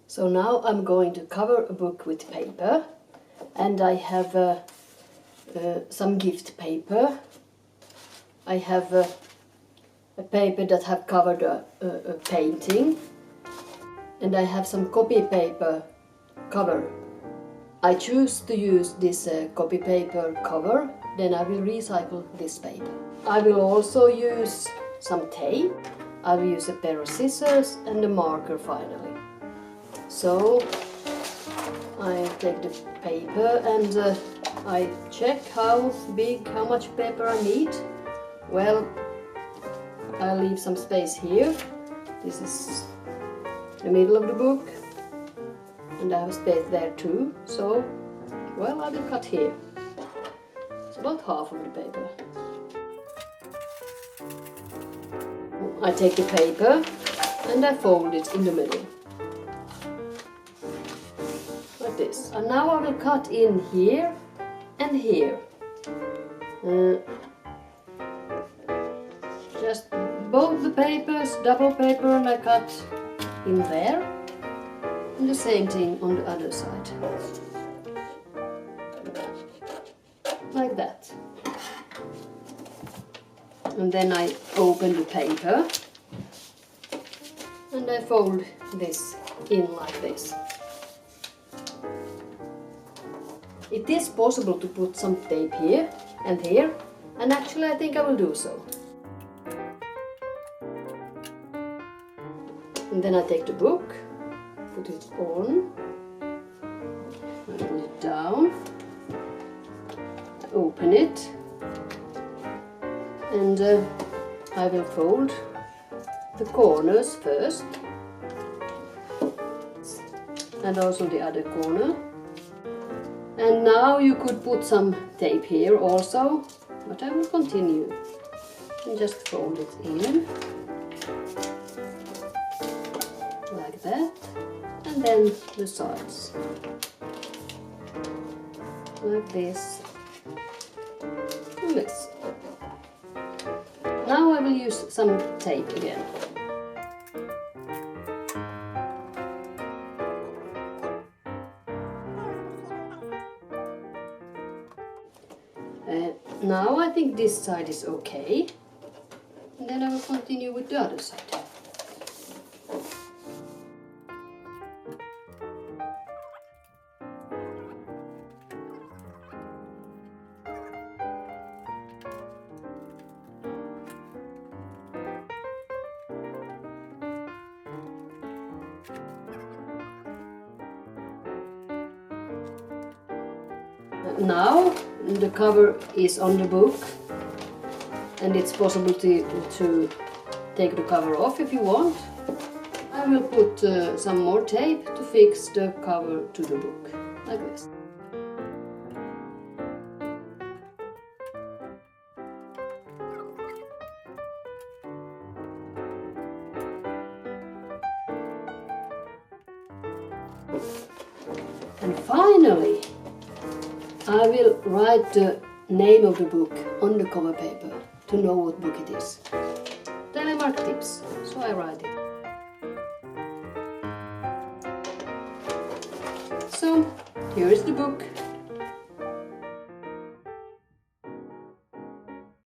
So now I'm going to cover a book with paper, and I have some gift paper. I have a paper that have covered a painting, and I have some copy paper cover. I choose to use this copy paper cover, then I will recycle this paper. I will also use some tape. I will use a pair of scissors and a marker finally. So I take the paper and I check how much paper I need. Well, I leave some space here. This is the middle of the book, and I have space there too. So, well, I will cut here. It's about half of the paper. I take the paper and I fold it in the middle. Like this. And now I will cut in here and here. Just both the papers, double paper, and I cut in there. And the same thing on the other side. Like that. And then I open the paper and I fold this in like this. It is possible to put some tape here and here, and actually I think I will do so. And then I take the book, put it on, I put it down, I open it, and I will fold the corners first, and also the other corner. And now you could put some tape here also, but I will continue and just fold it in like that, and then the sides like this and this. Now I will use some tape again. Now I think this side is okay, and then I will continue with the other side. Now the cover is on the book, and it's possible to take the cover off if you want. I will put some more tape to fix the cover to the book, like this. And finally, I will write the name of the book on the cover paper to know what book it is. Telemark tips, so I write it. So, here is the book.